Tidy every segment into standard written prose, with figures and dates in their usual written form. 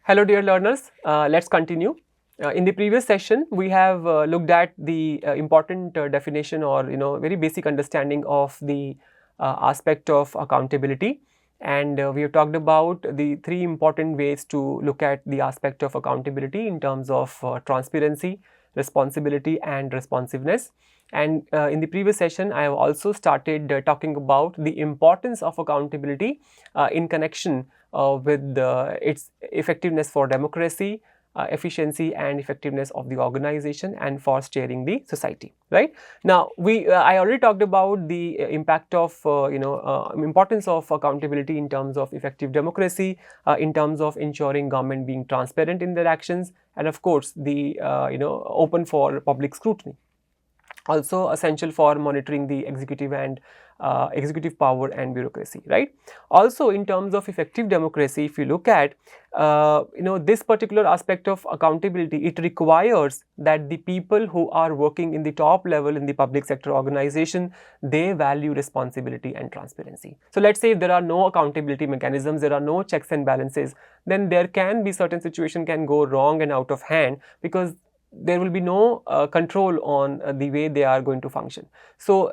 Hello dear learners, let's continue. In the previous session, we have looked at the important definition or very basic understanding of the aspect of accountability, and we have talked about the three important ways to look at the aspect of accountability in terms of transparency, responsibility and responsiveness. And in the previous session, I have also started talking about the importance of accountability in connection with its effectiveness for democracy, efficiency and effectiveness of the organization and for steering the society, right? Now, I already talked about the impact of importance of accountability in terms of effective democracy, in terms of ensuring government being transparent in their actions, and of course the open for public scrutiny. Also essential for monitoring the executive and executive power and bureaucracy, right? Also in terms of effective democracy, if you look at this particular aspect of accountability, it requires that the people who are working in the top level in the public sector organization, they value responsibility and transparency. So let's say if there are no accountability mechanisms, there are no checks and balances, then there can be certain situation can go wrong and out of hand, because there will be no control on the way they are going to function. So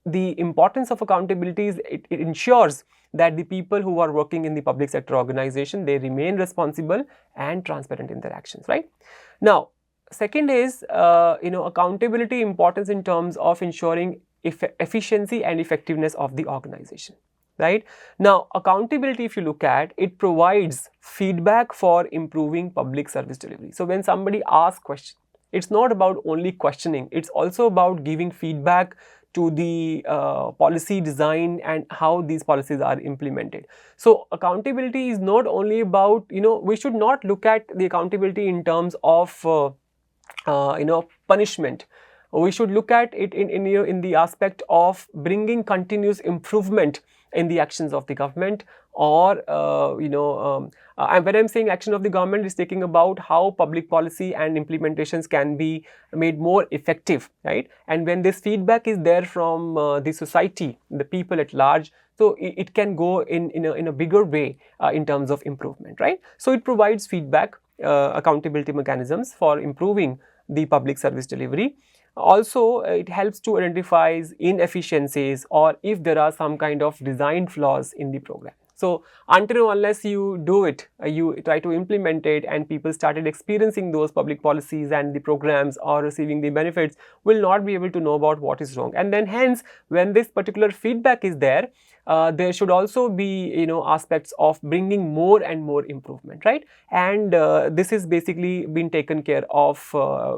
the importance of accountability is it ensures that the people who are working in the public sector organization, they remain responsible and transparent in their actions, right? Now, second is accountability importance in terms of ensuring efficiency and effectiveness of the organization, right? Now, accountability, if you look at, it provides feedback for improving public service delivery. So when somebody asks questions, it's not about only questioning, it's also about giving feedback to the policy design and how these policies are implemented. So accountability is not only about, we should not look at the accountability in terms of punishment. We should look at it in the aspect of bringing continuous improvement in the actions of the government, or when I'm saying action of the government, is taking about how public policy and implementations can be made more effective, right? And when this feedback is there from the society, the people at large, so it can go in a bigger way in terms of improvement, right? So it provides feedback, accountability mechanisms for improving the public service delivery. Also, it helps to identify inefficiencies or if there are some kind of design flaws in the program. So until or unless you do it, you try to implement it and people started experiencing those public policies and the programs or receiving the benefits, will not be able to know about what is wrong. And then hence, when this particular feedback is there, there should also be aspects of bringing more and more improvement, right? And this is basically been taken care of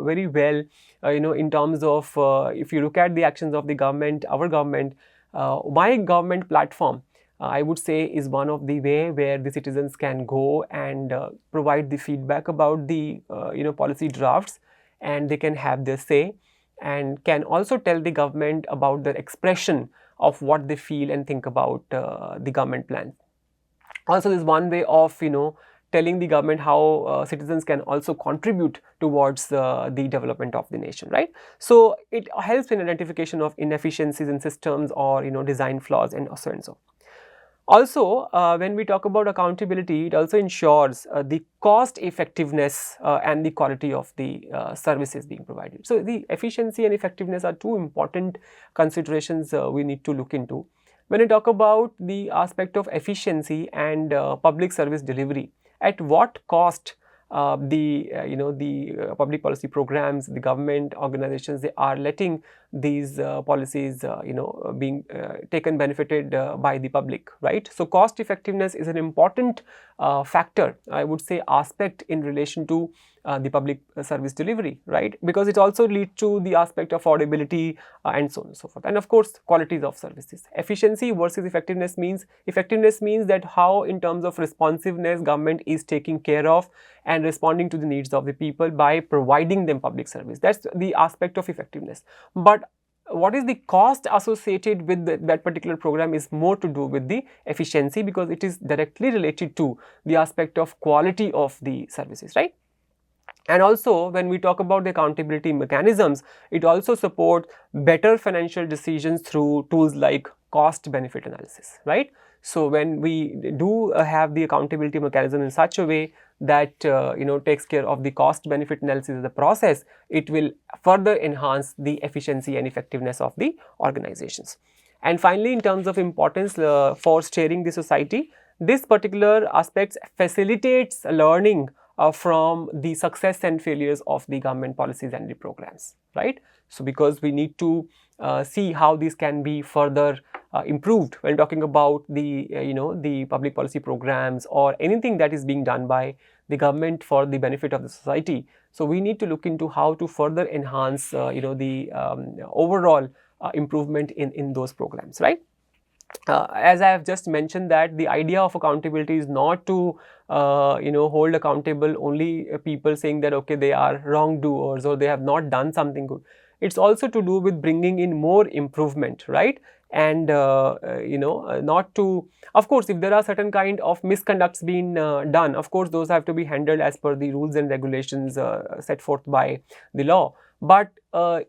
very well in terms of if you look at the actions of the government, our government, my government platform, I would say is one of the way where the citizens can go and provide the feedback about the policy drafts, and they can have their say and can also tell the government about their expression of what they feel and think about the government plan. Also, this is one way of telling the government how citizens can also contribute towards the development of the nation, right? So it helps in identification of inefficiencies in systems or design flaws and so and so. Also, when we talk about accountability, it also ensures the cost effectiveness and the quality of the services being provided. So the efficiency and effectiveness are two important considerations we need to look into. When we talk about the aspect of efficiency and public service delivery, at what cost the public policy programs, the government organizations, they are letting these policies being taken benefited by the public, right? So cost effectiveness is an important factor, I would say, aspect in relation to the public service delivery, right? Because it also leads to the aspect of affordability and so on and so forth, and of course qualities of services. Efficiency versus effectiveness means that how in terms of responsiveness government is taking care of and responding to the needs of the people by providing them public service. That's the aspect of effectiveness. But what is the cost associated with that particular program is more to do with the efficiency, because it is directly related to the aspect of quality of the services, right? And also, when we talk about the accountability mechanisms, it also supports better financial decisions through tools like cost benefit analysis, right? So when we do have the accountability mechanism in such a way that takes care of the cost benefit analysis of the process, it will further enhance the efficiency and effectiveness of the organizations. And finally, in terms of importance for steering the society, this particular aspect facilitates learning from the success and failures of the government policies and the programs, right? So because we need to see how these can be further improved when talking about the the public policy programs or anything that is being done by the government for the benefit of the society. So we need to look into how to further enhance the overall improvement in those programs, right? As I have just mentioned, that the idea of accountability is not to hold accountable only people saying that okay, they are wrongdoers or they have not done something good. It's also to do with bringing in more improvement, right? And not to, of course, if there are certain kind of misconducts being done, of course those have to be handled as per the rules and regulations set forth by the law. But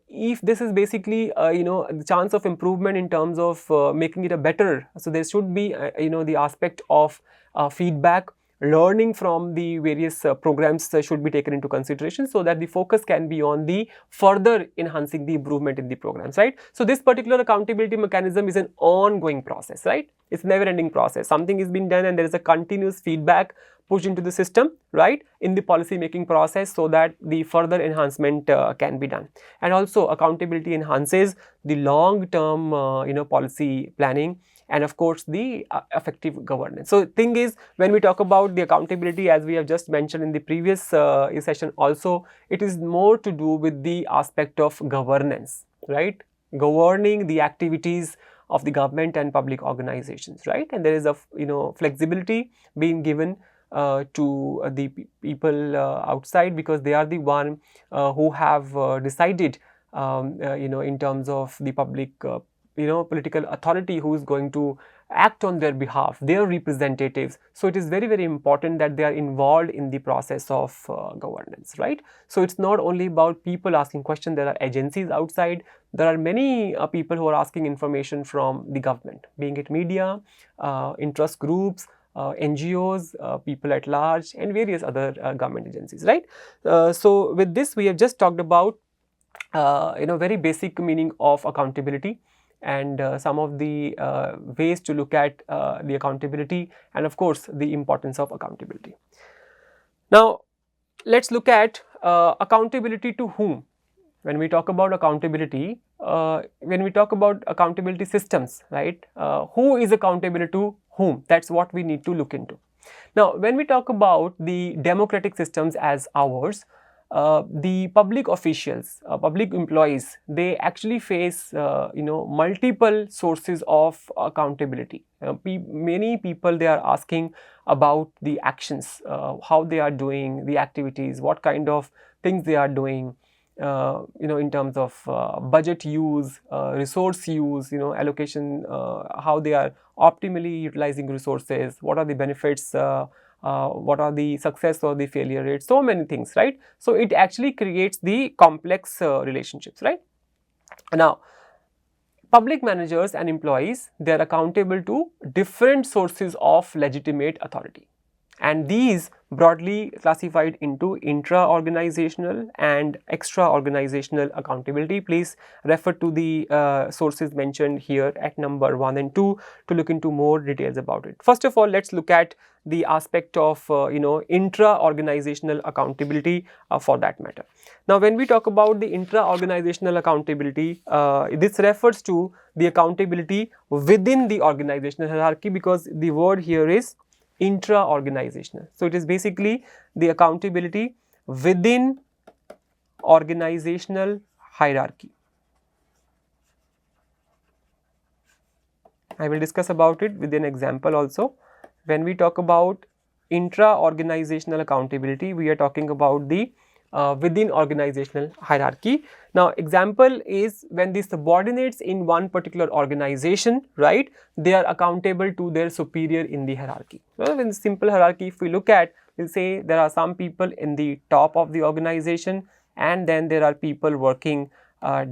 if this is basically the chance of improvement in terms of making it a better, so there should be the aspect of feedback, learning from the various programs should be taken into consideration, so that the focus can be on the further enhancing the improvement in the programs, right? So this particular accountability mechanism is an ongoing process, right? It's never ending process. Something is being done and there is a continuous feedback pushed into the system, right, in the policy making process, so that the further enhancement can be done. And also accountability enhances the long term policy planning and of course the effective governance. So thing is, when we talk about the accountability, as we have just mentioned in the previous session also, it is more to do with the aspect of governance, right? Governing the activities of the government and public organizations, right? And there is a flexibility being given to the people outside, because they are the one who have decided in terms of the public political authority who is going to act on their behalf, their representatives. So it is very, very important that they are involved in the process of governance, right? So it's not only about people asking questions. There are agencies outside. There are many people who are asking information from the government, being it media, interest groups, NGOs, people at large, and various other government agencies, right? So with this, we have just talked about very basic meaning of accountability, and some of the ways to look at the accountability, and of course the importance of accountability. Now let's look at accountability to whom. When we talk about accountability, when we talk about accountability systems, right, who is accountable to whom? That's what we need to look into. Now when we talk about the democratic systems as ours, the public officials, public employees, they actually face multiple sources of accountability. Many people, they are asking about the actions, how they are doing the activities, what kind of things they are doing, in terms of budget use, resource use, allocation, how they are optimally utilizing resources, what are the benefits, what are the success or the failure rates, so many things, right? So it actually creates the complex relationships, right? Now public managers and employees, they are accountable to different sources of legitimate authority, and these broadly classified into intra-organizational and extra-organizational accountability. Please refer to the sources mentioned here at number 1 and 2 to look into more details about it. First of all, let's look at the aspect of intra-organizational accountability for that matter. Now when we talk about the intra-organizational accountability, this refers to the accountability within the organizational hierarchy, because the word here is intra-organizational. So it is basically the accountability within organizational hierarchy. I will discuss about it with an example also. When we talk about intra-organizational accountability, we are talking about the within organizational hierarchy. Now example is when the subordinates in one particular organization, right, they are accountable to their superior in the hierarchy. Well, in simple hierarchy, if we look at, we'll say there are some people in the top of the organization, and then there are people working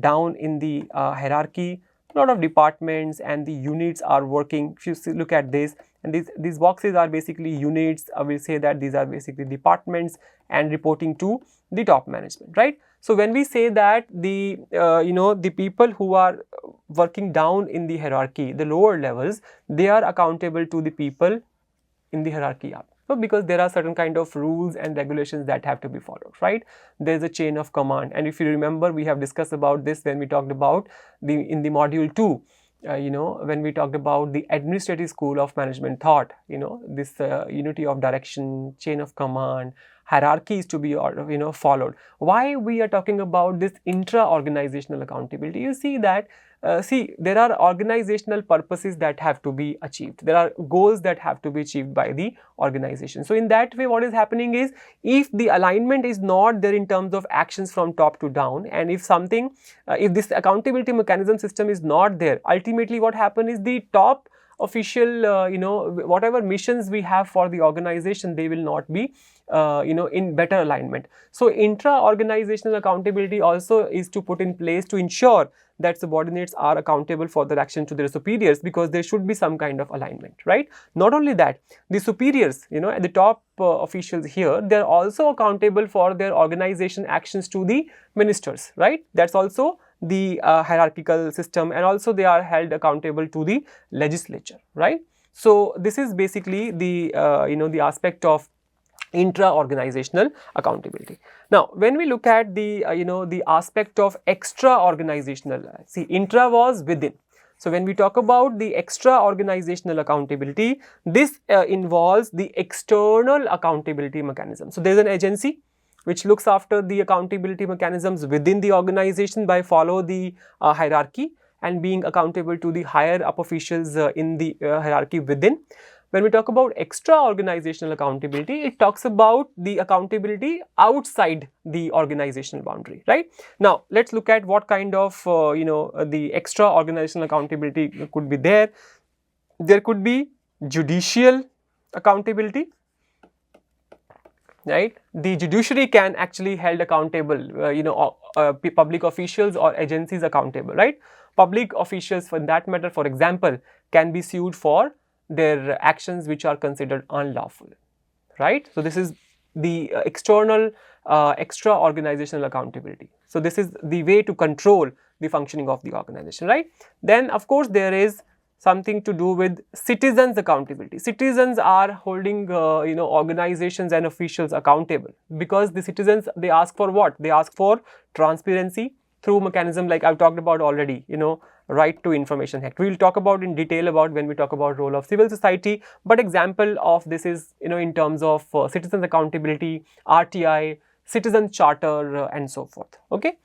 down in the hierarchy. a lot of departments and the units are working. If you look at this, and these boxes are basically units, I will say that these are basically departments and reporting to the top management, right? So when we say that the the people who are working down in the hierarchy, the lower levels, they are accountable to the people in the hierarchy up. So because there are certain kind of rules and regulations that have to be followed, right? There is a chain of command, and if you remember, we have discussed about this when we talked about in the module 2, when we talked about the administrative school of management thought, this unity of direction, chain of command, hierarchies to be followed. Why we are talking about this intra-organizational accountability? You see that there are organizational purposes that have to be achieved. There are goals that have to be achieved by the organization. So in that way, what is happening is, if the alignment is not there in terms of actions from top to down, and if something, if this accountability mechanism system is not there, ultimately what happens is the top official, whatever missions we have for the organization, they will not be in better alignment. So intra-organizational accountability also is to put in place to ensure that subordinates are accountable for their action to their superiors, because there should be some kind of alignment, right? Not only that, the superiors, at the top officials here, they are also accountable for their organization actions to the ministers, right? That's also the hierarchical system, and also they are held accountable to the legislature, right? So this is basically the the aspect of intra-organizational accountability. Now, when we look at the the aspect of extra-organizational, see, intra was within. So when we talk about the extra-organizational accountability, this involves the external accountability mechanism. So there is an agency which looks after the accountability mechanisms within the organization by follow the hierarchy and being accountable to the higher up officials in the hierarchy within. When we talk about extra-organizational accountability, it talks about the accountability outside the organizational boundary, right? Now, let's look at what kind of, the extra-organizational accountability could be there. There could be judicial accountability, right? The judiciary can actually held accountable, public officials or agencies accountable, right? Public officials, for that matter, for example, can be sued for their actions which are considered unlawful, right? So this is the external extra-organizational accountability. So this is the way to control the functioning of the organization, right? Then of course there is something to do with citizens accountability. Citizens are holding organizations and officials accountable, because the citizens, they ask for what? They ask for transparency through mechanism like I've talked about already, right to information act. We will talk about in detail about when we talk about role of civil society, but example of this is in terms of citizens accountability, RTI, citizen charter, and so forth. Okay.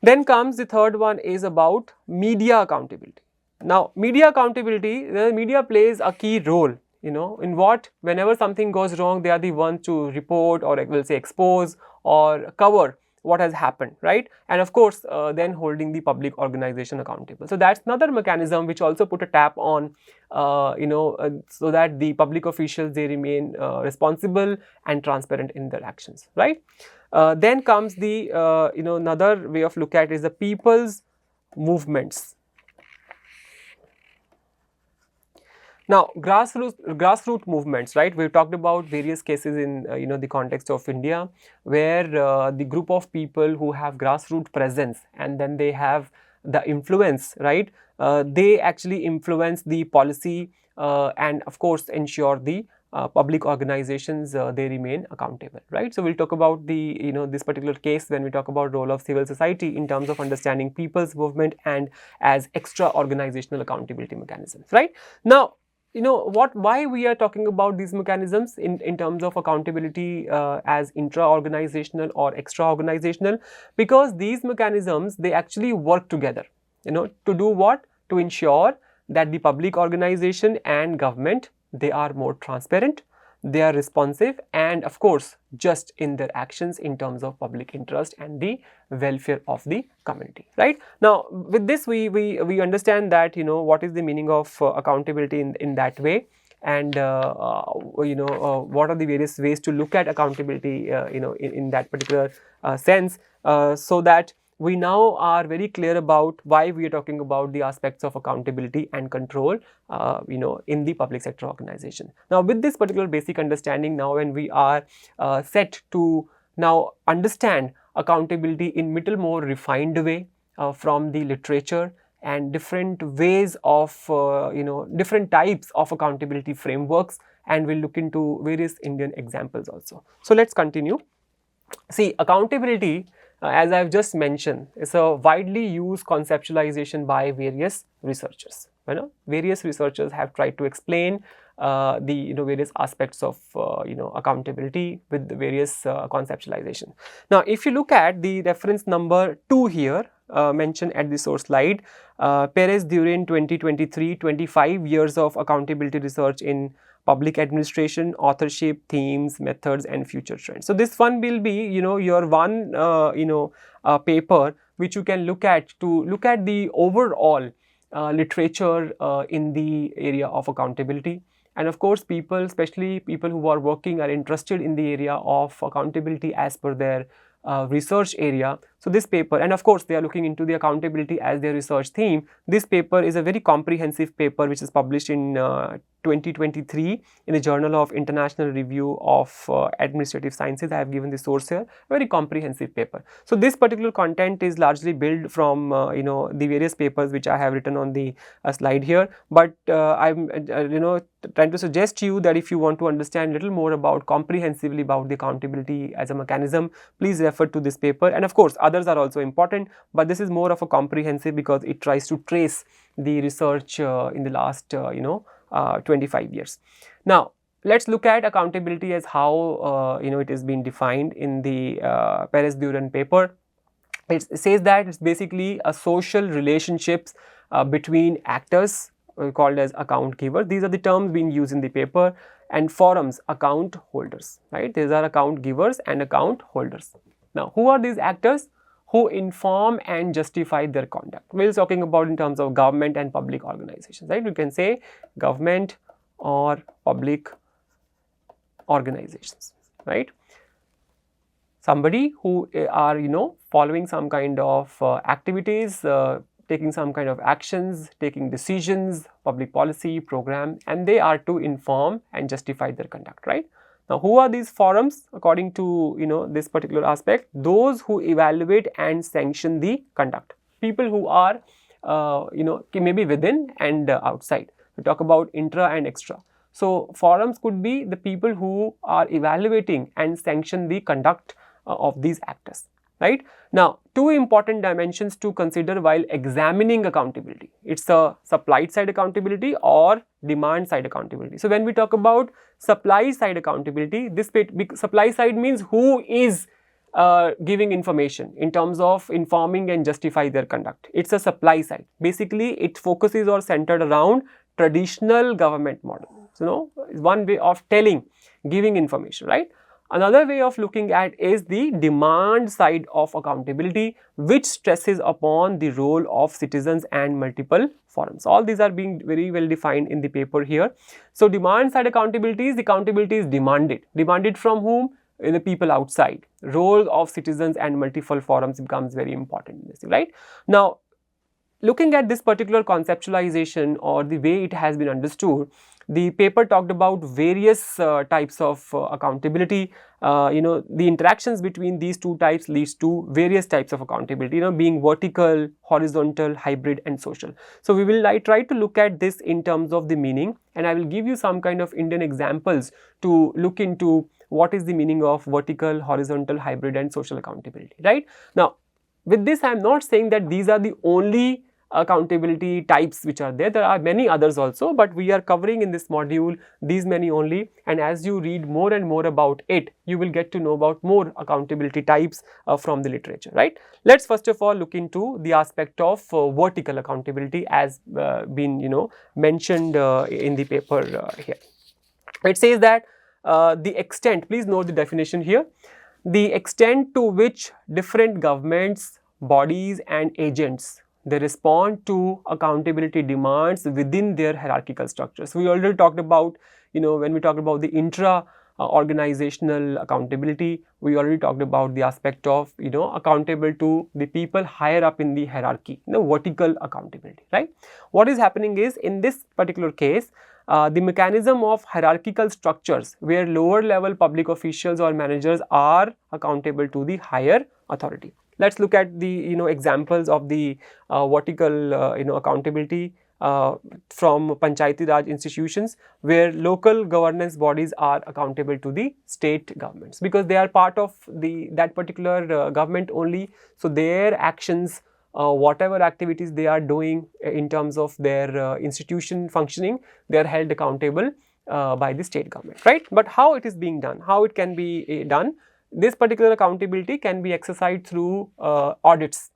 Then comes the third one is about media accountability. Now, media accountability, the media plays a key role, in what, whenever something goes wrong, they are the ones to report, or will say expose or cover what has happened, right? And of course, then holding the public organization accountable. So that's another mechanism which also put a tap on, so that the public officials, they remain responsible and transparent in their actions, right? Then comes the, another way of look at is the people's movements. Now, grassroots movements, right? We've talked about various cases in the context of India, where the group of people who have grassroots presence, and then they have the influence, right? They actually influence the policy and of course ensure the public organizations, they remain accountable, right? So we'll talk about the this particular case when we talk about role of civil society in terms of understanding people's movement and as extra organizational accountability mechanisms, right? Now, why we are talking about these mechanisms in terms of accountability as intra-organizational or extra-organizational, because these mechanisms, they actually work together, to do what? To ensure that the public organization and government, they are more transparent, they are responsive, and of course just in their actions in terms of public interest and the welfare of the community, right? Now, with this we understand that what is the meaning of accountability in that way, and what are the various ways to look at accountability in that particular sense, so that we now are very clear about why we are talking about the aspects of accountability and control, in the public sector organization. Now, with this particular basic understanding, now when we are set to now understand accountability in little more refined way from the literature and different ways of, different types of accountability frameworks, and we'll look into various Indian examples also. So let's continue. See, accountability, as I've just mentioned, is a widely used conceptualization by various researchers. Various researchers have tried to explain the various aspects of accountability with the various conceptualization. Now, if you look at the reference number 2 here mentioned at the source slide, Perez Durin 2023, 25 years of accountability research in public administration, authorship, themes, methods, and future trends. So this one will be, your one, paper which you can look at to look at the overall literature in the area of accountability. And of course, people, especially people who are working, are interested in the area of accountability as per their research area. So this paper, and of course they are looking into the accountability as their research theme. This paper is a very comprehensive paper which is published in 2023 in the Journal of International Review of Administrative Sciences. I have given the source here, a very comprehensive paper. So this particular content is largely built from the various papers which I have written on the slide here. But I'm trying to suggest to you that if you want to understand a little more about comprehensively about the accountability as a mechanism, please refer to this paper. And of course, others are also important, but this is more of a comprehensive because it tries to trace the research in the last 25 years. Now, let's look at accountability as how it is being defined in the Perez Duran paper. It says that it's basically a social relationships between actors called as account givers. These are the terms being used in the paper, and forums, account holders, right? These are account givers and account holders. Now, who are these actors? Who inform and justify their conduct. We're talking about in terms of government and public organizations, right? You can say government or public organizations, right? Somebody who are, following some kind of activities, taking some kind of actions, taking decisions, public policy, program, and they are to inform and justify their conduct, right? Now, who are these forums according to this particular aspect? Those who evaluate and sanction the conduct. People who are maybe within and outside. We talk about intra and extra. So forums could be the people who are evaluating and sanction the conduct of these actors, right? Now, two important dimensions to consider while examining accountability. It's a supply side accountability or demand side accountability. So when we talk about supply side accountability, this supply side means who is giving information in terms of informing and justify their conduct. It's a supply side. Basically, it focuses or centered around traditional government model. So, one way of telling, giving information, right? Another way of looking at is the demand side of accountability, which stresses upon the role of citizens and multiple forums. All these are being very well defined in the paper here. So, demand side accountability is demanded. Demanded from whom? The people outside. Role of citizens and multiple forums becomes very important in this, right? Now, looking at this particular conceptualization or the way it has been understood, the paper talked about various types of accountability. The interactions between these two types leads to various types of accountability, being vertical, horizontal, hybrid, and social. So we will try to look at this in terms of the meaning, and I will give you some kind of Indian examples to look into what is the meaning of vertical, horizontal, hybrid, and social accountability, right? Now, with this, I am not saying that these are the only accountability types which are there. There are many others also, but we are covering in this module these many only, and as you read more and more about it, you will get to know about more accountability types from the literature, right? Let's first of all look into the aspect of vertical accountability as been mentioned in the paper here. It says that the extent, please note the definition here, the extent to which different governments, bodies and agents, they respond to accountability demands within their hierarchical structures. We already talked about, when we talked about the intra organizational accountability. We already talked about the aspect of, accountable to the people higher up in the hierarchy, vertical accountability, right? What is happening is, in this particular case, the mechanism of hierarchical structures where lower level public officials or managers are accountable to the higher authority. Let's look at the examples of the vertical accountability from Panchayati Raj institutions, where local governance bodies are accountable to the state governments, because they are part of that particular government only. So their actions, whatever activities they are doing in terms of their institution functioning, they are held accountable by the state government, right? But how it is being done, how it can be done, this particular accountability can be exercised through audits.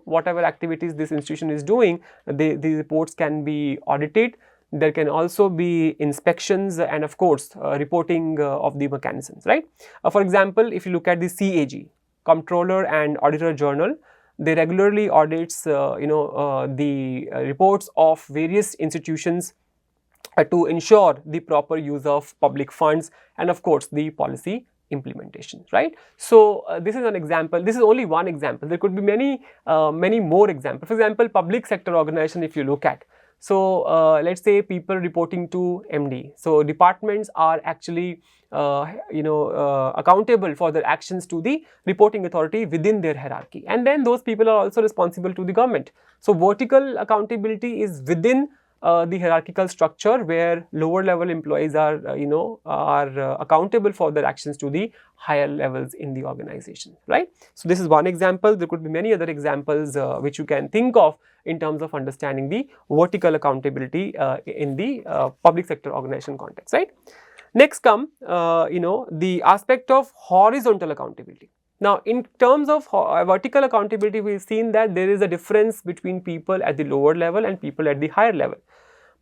Whatever activities this institution is doing, the reports can be audited. There can also be inspections and, of course, reporting of the mechanisms, right? For example, if you look at the CAG, Comptroller and Auditor Journal, they regularly audits the reports of various institutions to ensure the proper use of public funds and, of course, the policy implementation, right? So this is an example. This is only one example. There could be many more examples. For example, public sector organization, if you look at. So let's say people reporting to MD. So departments are actually accountable for their actions to the reporting authority within their hierarchy, and then those people are also responsible to the government. So vertical accountability is within the hierarchical structure, where lower level employees are accountable for their actions to the higher levels in the organization, right? So this is one example. There could be many other examples which you can think of in terms of understanding the vertical accountability in the public sector organization context, right? Next come the aspect of horizontal accountability. Now, in terms of vertical accountability, we've seen that there is a difference between people at the lower level and people at the higher level.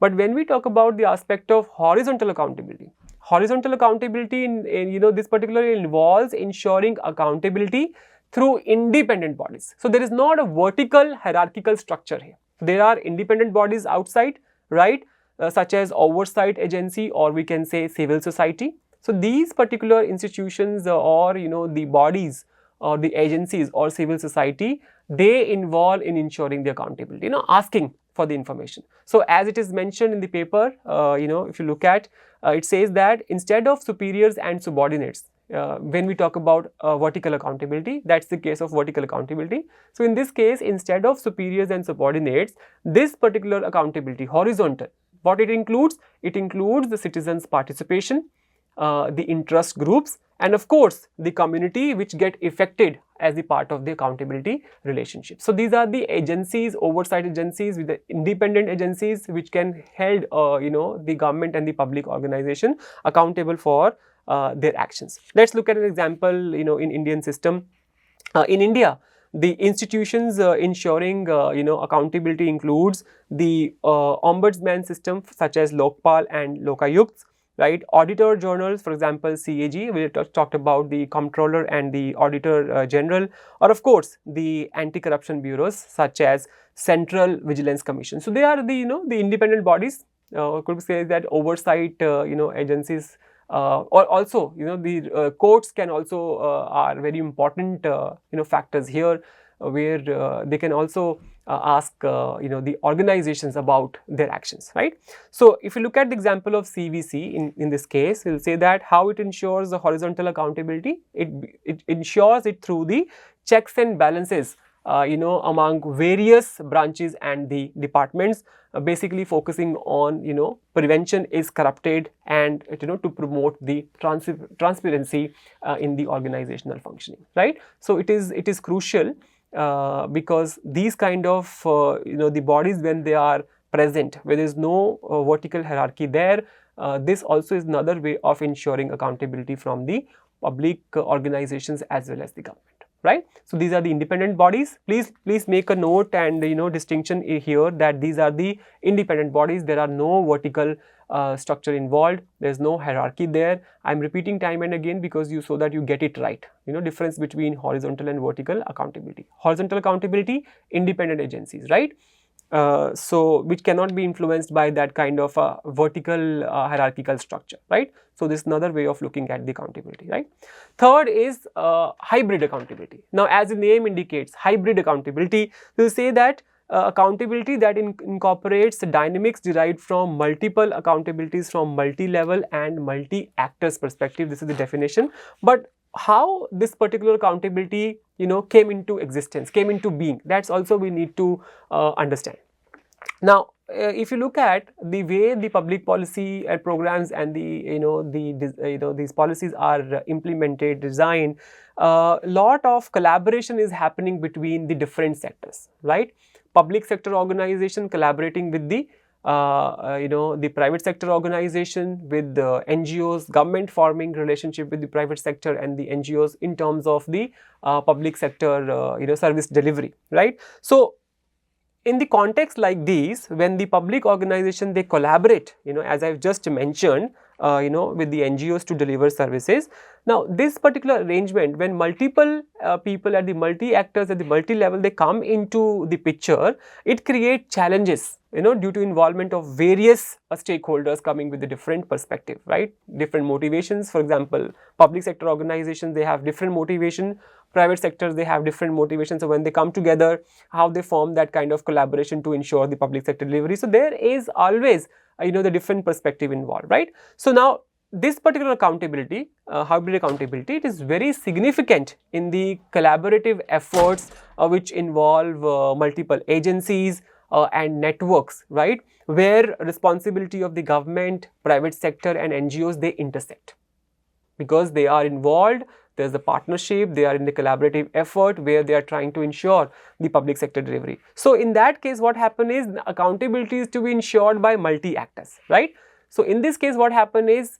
But when we talk about the aspect of horizontal accountability in this particularly involves ensuring accountability through independent bodies. So there is not a vertical hierarchical structure here. There are independent bodies outside, right, such as oversight agency, or we can say civil society. So these particular institutions or the bodies or the agencies or civil society, they involve in ensuring the accountability, asking for the information. So as it is mentioned in the paper, if you look at, it says that instead of superiors and subordinates, when we talk about vertical accountability, that's the case of vertical accountability. So in this case, instead of superiors and subordinates, this particular accountability, horizontal, what it includes the citizens' participation, the interest groups, and of course the community which get affected as the part of the accountability relationship. So these are the agencies, oversight agencies, with the independent agencies which can hold the government and the public organization accountable for their actions. Let's look at an example in Indian system. In India, the institutions ensuring accountability includes the ombudsman system such as Lokpal and Lokayukts, right? Auditor journals, for example, CAG, we talked about the Comptroller and the Auditor General, or of course the anti-corruption bureaus such as Central Vigilance Commission. So they are the the independent bodies. Could say that oversight agencies, or also the courts can also are very important factors here, where they can also ask the organizations about their actions, right? So if you look at the example of CVC in this case, we'll say that how it ensures the horizontal accountability. It ensures it through the checks and balances among various branches and the departments, basically focusing on prevention is corrupted and to promote the transparency in the organizational functioning, right? So it is crucial because these kind of the bodies, when they are present, where there is no vertical hierarchy there, this also is another way of ensuring accountability from the public organizations as well as the government, right? So these are the independent bodies. Please make a note and distinction here that these are the independent bodies. There are no vertical structure involved. There is no hierarchy there. I am repeating time and again because so that you get it right. Difference between horizontal and vertical accountability. Horizontal accountability, independent agencies, right? so which cannot be influenced by that kind of a vertical hierarchical structure, right? So this is another way of looking at the accountability, right? Third is hybrid accountability. Now, as the name indicates, hybrid accountability, we say that accountability that incorporates the dynamics derived from multiple accountabilities from multi-level and multi-actors perspective. This is the definition. But how this particular accountability, came into existence, came into being, that's also we need to understand. Now, if you look at the way the public policy programs and these policies are implemented, designed, lot of collaboration is happening between the different sectors, right? Public sector organization collaborating with the the private sector organization, with the NGOs, government forming relationship with the private sector and the NGOs in terms of the public sector service delivery, right? So in the context like these, when the public organization they collaborate, as I've just mentioned, with the NGOs to deliver services. Now, this particular arrangement, when multiple people at the multi-actors at the multi-level they come into the picture, it creates challenges, due to involvement of various stakeholders coming with a different perspective, right? Different motivations. For example, public sector organizations, they have different motivation. Private sectors, they have different motivations. So when they come together, how they form that kind of collaboration to ensure the public sector delivery. So there is always, the different perspective involved, right? So now this particular accountability, hybrid accountability, it is very significant in the collaborative efforts which involve multiple agencies and networks, right? Where responsibility of the government, private sector and NGOs, they intersect. Because they are involved, there is a partnership, they are in the collaborative effort where they are trying to ensure the public sector delivery. So in that case, what happen is accountability is to be ensured by multi-actors, right? So in this case, what happen is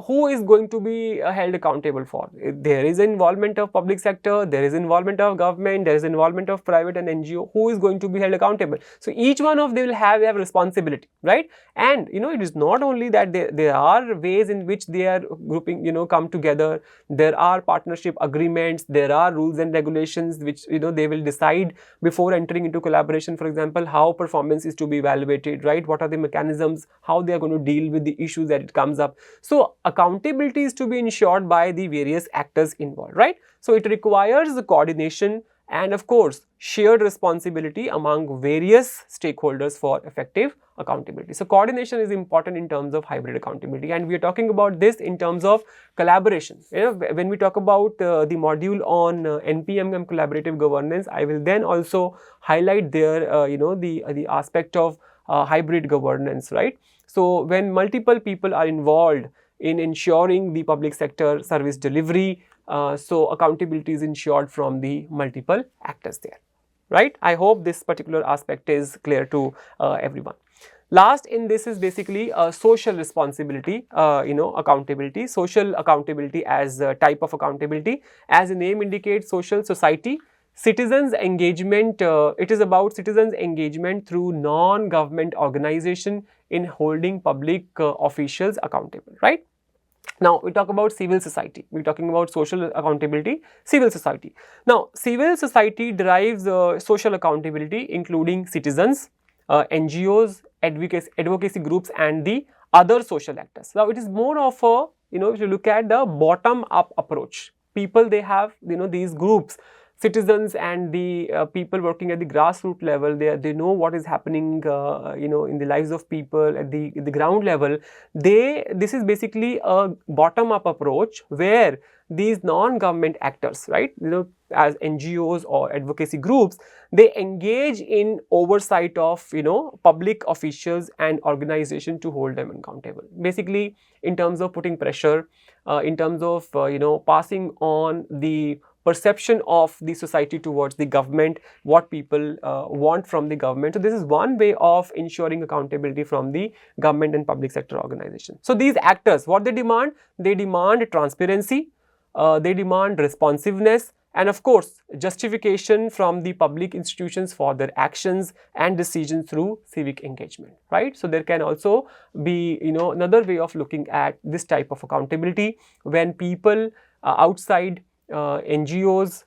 who is going to be held accountable for? There is involvement of public sector, there is involvement of government, there is involvement of private and NGO. Who is going to be held accountable? So each one of them will have responsibility, right? And it is not only that there are ways in which they are grouping, come together. There are partnership agreements, there are rules and regulations which they will decide before entering into collaboration. For example, how performance is to be evaluated, right? What are the mechanisms, how they are going to deal with the issues that it comes up. So accountability is to be ensured by the various actors involved, right? So it requires the coordination and of course shared responsibility among various stakeholders for effective accountability. So coordination is important in terms of hybrid accountability, and we are talking about this in terms of collaboration. When we talk about the module on NPM collaborative governance, I will then also highlight there the aspect of hybrid governance, right? So when multiple people are involved in ensuring the public sector service delivery, so accountability is ensured from the multiple actors there, right? I hope this particular aspect is clear to everyone. Last in this is basically social responsibility, accountability. Social accountability as a type of accountability. As the name indicates, social society. Citizens engagement, it is about citizens engagement through non-government organization in holding public officials accountable, right? Now, we talk about civil society. We are talking about social accountability, civil society. Now, civil society derives social accountability including citizens, NGOs, advocacy groups and the other social actors. Now, it is more of a, if you look at the bottom-up approach. People, they have, these groups, citizens and the people working at the grassroots level, they know what is happening in the lives of people at the ground level. This is basically a bottom up approach where these non-government actors, right, as NGOs or advocacy groups, they engage in oversight of public officials and organization to hold them accountable, basically in terms of putting pressure, in terms of passing on the perception of the society towards the government, what people want from the government. So this is one way of ensuring accountability from the government and public sector organization. So these actors, what they demand transparency, they demand responsiveness, and of course justification from the public institutions for their actions and decisions through civic engagement, right? So there can also be another way of looking at this type of accountability when people outside NGOs,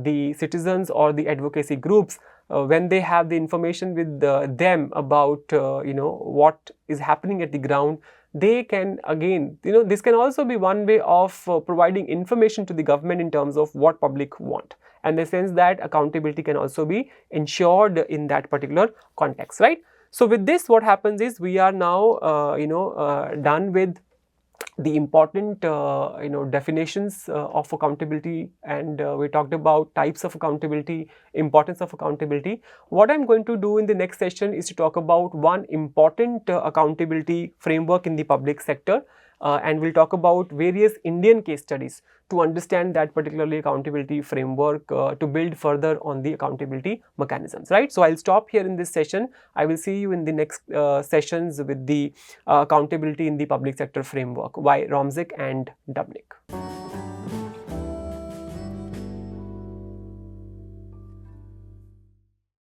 the citizens or the advocacy groups, when they have the information with them about what is happening at the ground, they can again, this can also be one way of providing information to the government in terms of what public want, and the sense that accountability can also be ensured in that particular context, right? So with this, what happens is we are now done with the important definitions of accountability, and we talked about types of accountability, importance of accountability. What I'm going to do in the next session is to talk about one important accountability framework in the public sector, and we'll talk about various Indian case studies to understand that particularly accountability framework, to build further on the accountability mechanisms, right? So I'll stop here in this session. I will see you in the next sessions with the accountability in the public sector framework by Romzik and Dubnik.